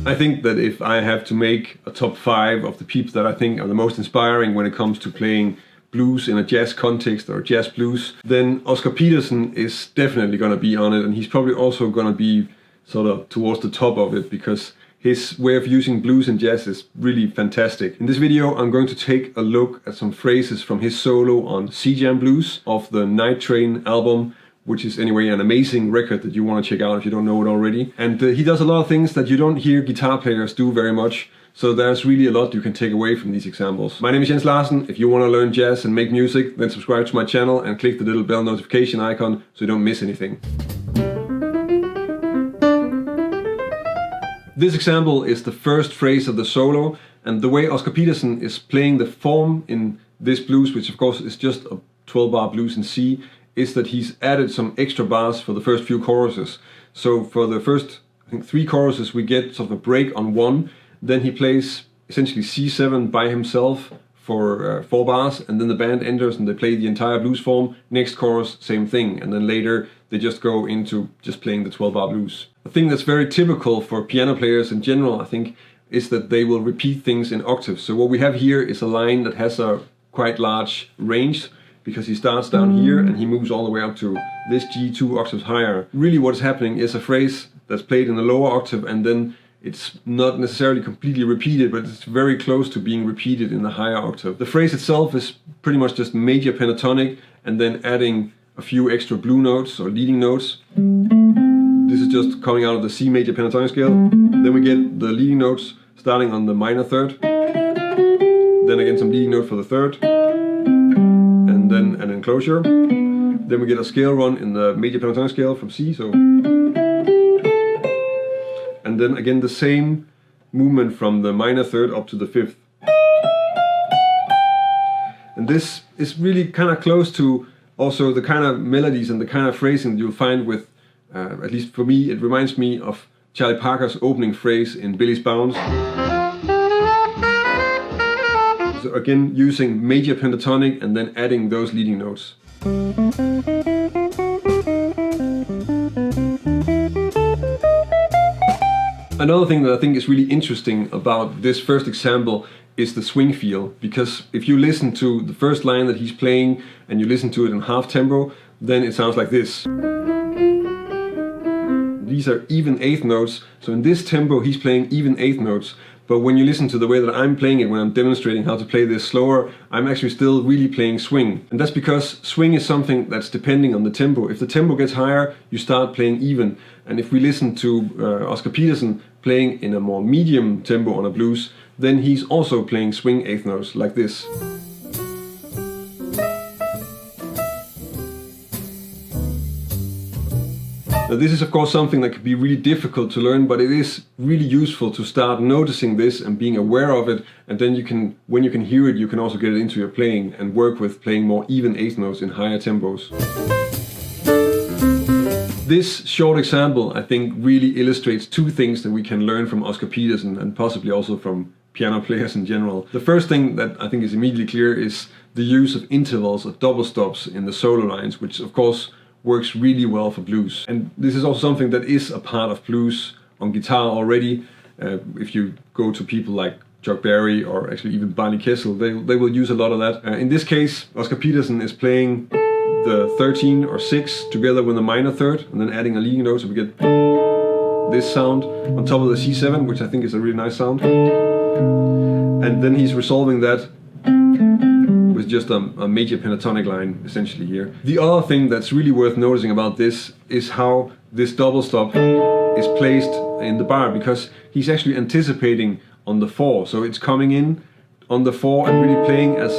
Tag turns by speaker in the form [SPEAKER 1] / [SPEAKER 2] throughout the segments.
[SPEAKER 1] I think that if I have to make a top 5 of the people that I think are the most inspiring when it comes to playing blues in a jazz context or jazz blues, then Oscar Peterson is definitely going to be on it, and he's probably also going to be sort of towards the top of it because his way of using blues and jazz is really fantastic. In this video I'm going to take a look at some phrases from his solo on C-Jam Blues of the Night Train album, which is anyway an amazing record that you want to check out if you don't know it already. And he does a lot of things that you don't hear guitar players do very much, so there's really a lot you can take away from these examples. My name is Larsen. If you want to learn jazz and make music, then subscribe to my channel and click the little bell notification icon so you don't miss anything. This example is the first phrase of the solo, and the way Oscar Peterson is playing the form in this blues, which of course is just a 12-bar blues in C, is that he's added some extra bars for the first few choruses. So for the first, I think, 3 choruses we get sort of a break on 1, then he plays essentially C7 by himself for 4 bars, and then the band enters and they play the entire blues form. Next chorus, same thing, and then later they just go into just playing the 12-bar blues. A thing that's very typical for piano players in general, I think, is that they will repeat things in octaves. So what we have here is a line that has a quite large range, because he starts down here and he moves all the way up to this G 2 octaves higher. Really what is happening is a phrase that's played in the lower octave, and then it's not necessarily completely repeated, but it's very close to being repeated in the higher octave. The phrase itself is pretty much just major pentatonic and then adding a few extra blue notes or leading notes. This is just coming out of the C major pentatonic scale. Then we get the leading notes starting on the minor third. Then again some leading note for the third. And then an enclosure. Then we get a scale run in the major pentatonic scale from C. So, and then again the same movement from the minor third up to the 5th. And this is really kind of close to also the kind of melodies and the kind of phrasing that you'll find with, at least for me, it reminds me of Charlie Parker's opening phrase in Billy's Bounce. So again, using major pentatonic and then adding those leading notes. Another thing that I think is really interesting about this first example is the swing feel, because if you listen to the first line that he's playing and you listen to it in half tempo, then it sounds like this. These are even 8th notes, so in this tempo he's playing even 8th notes. But when you listen to the way that I'm playing it, when I'm demonstrating how to play this slower, I'm actually still really playing swing. And that's because swing is something that's depending on the tempo. If the tempo gets higher, you start playing even. And if we listen to Oscar Peterson playing in a more medium tempo on a blues, then he's also playing swing 8th notes like this. Now this is of course something that can be really difficult to learn, but it is really useful to start noticing this and being aware of it, and then you can, when you can hear it, you can also get it into your playing and work with playing more even 8th notes in higher tempos. This short example, I think, really illustrates 2 things that we can learn from Oscar Peterson and possibly also from piano players in general. The first thing that I think is immediately clear is the use of intervals or double stops in the solo lines, which of course works really well for blues. And this is also something that is a part of blues on guitar already. If you go to people like Chuck Berry or actually even Barney Kessel, they will use a lot of that. In this case, Oscar Peterson is playing the 13 or 6 together with the minor third and then adding a leading note, so we get this sound on top of the C7, which I think is a really nice sound. And then he's resolving that with just a major pentatonic line essentially here. The other thing that's really worth noticing about this is how this double stop is placed in the bar, because he's actually anticipating on the 4. So it's coming in on the 4 and really playing as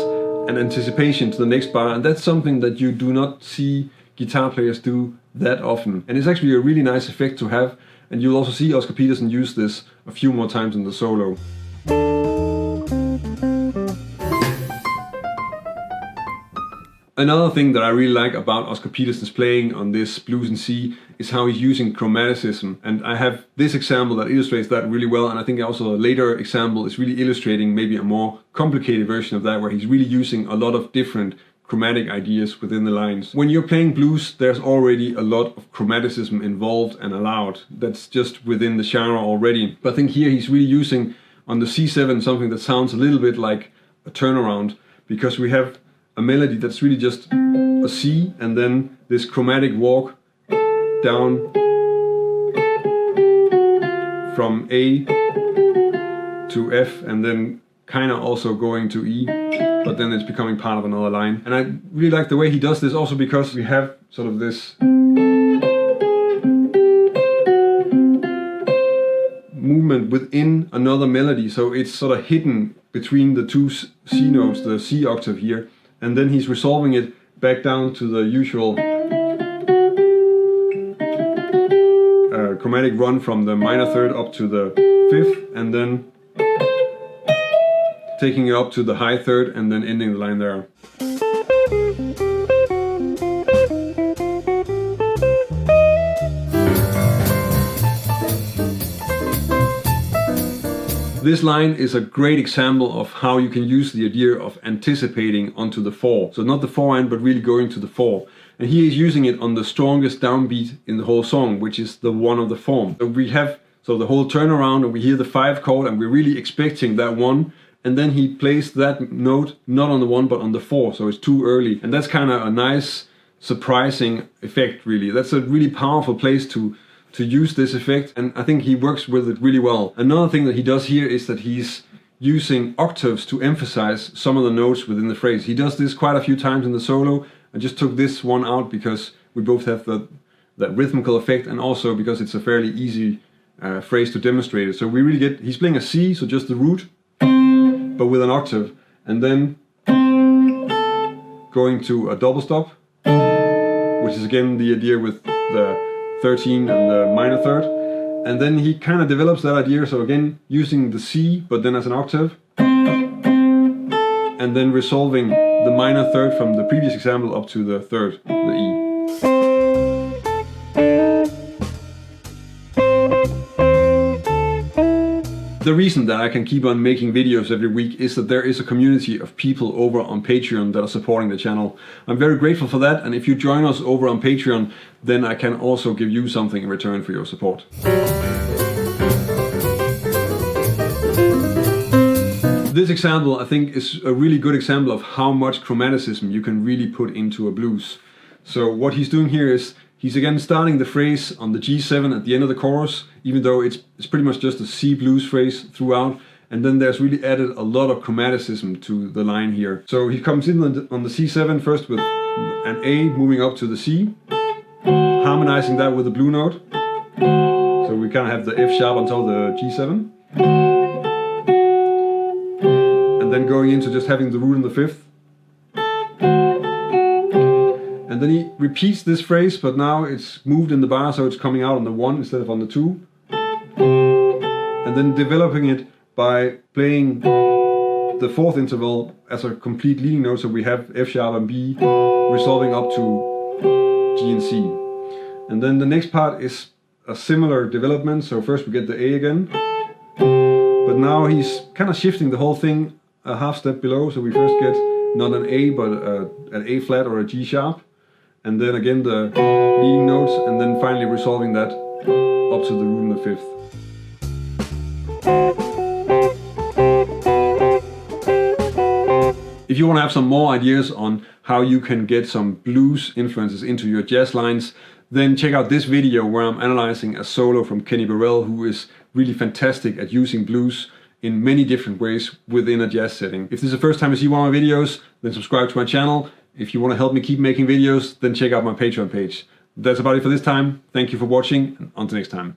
[SPEAKER 1] an anticipation to the next bar, and that's something that you do not see guitar players do that often. And it's actually a really nice effect to have, and you'll also see Oscar Peterson use this a few more times in the solo. Another thing that I really like about Oscar Peterson's playing on this blues in C is how he's using chromaticism. And I have this example that illustrates that really well, and I think also a later example is really illustrating maybe a more complicated version of that, where he's really using a lot of different chromatic ideas within the lines. When you're playing blues, there's already a lot of chromaticism involved and allowed. That's just within the genre already. But I think here he's really using on the C7 something that sounds a little bit like a turnaround, because we have a melody that's really just a C and then this chromatic walk down from A to F and then kind of also going to E, but then it's becoming part of another line. And I really like the way he does this also because we have sort of this movement within another melody, so it's sort of hidden between the two C notes, the C octave here, and then he's resolving it back down to the usual chromatic run from the minor third up to the fifth, and then taking it up to the high third and then ending the line there. This line is a great example of how you can use the idea of anticipating onto the 4. So not the 4 end, but really going to the 4. And he is using it on the strongest downbeat in the whole song, which is the 1 of the form. So we have the whole turnaround and we hear the 5 chord and we're really expecting that 1. And then he plays that note not on the 1 but on the 4, so it's too early. And that's kind of a nice, surprising effect really. That's a really powerful place to use this effect, and I think he works with it really well. Another thing that he does here is that he's using octaves to emphasize some of the notes within the phrase. He does this quite a few times in the solo. I just took this one out because we both have that rhythmical effect, and also because it's a fairly easy phrase to demonstrate it. So we really get, he's playing a C, so just the root, but with an octave, and then going to a double stop, which is again the idea with the 13 and the minor third, and then he kind of develops that idea, so again using the C but then as an octave, and then resolving the minor third from the previous example up to the third, the E. The reason that I can keep on making videos every week is that there is a community of people over on Patreon that are supporting the channel. I'm very grateful for that, and if you join us over on Patreon, then I can also give you something in return for your support. This example, I think, is a really good example of how much chromaticism you can really put into a blues. So what he's doing here is he's again starting the phrase on the G7 at the end of the chorus, even though it's pretty much just a C blues phrase throughout, and then there's really added a lot of chromaticism to the line here. So he comes in on the C7 first with an A moving up to the C, harmonizing that with the blue note. So we kind of have the F sharp until the G7. And then going into just having the root in the 5th. And then he repeats this phrase, but now it's moved in the bar, so it's coming out on the 1 instead of on the 2. And then developing it by playing the 4th interval as a complete leading note, so we have F sharp and B resolving up to G and C. And then the next part is a similar development, so first we get the A again, but now he's kind of shifting the whole thing a half step below, so we first get not an A but an A flat or a G sharp, and then again the leading notes, and then finally resolving that up to the root in the 5th. If you want to have some more ideas on how you can get some blues influences into your jazz lines, then check out this video where I'm analyzing a solo from Kenny Burrell, who is really fantastic at using blues in many different ways within a jazz setting. If this is the first time you see one of my videos, then subscribe to my channel. If you want to help me keep making videos, then check out my Patreon page. That's about it for this time. Thank you for watching, and until next time.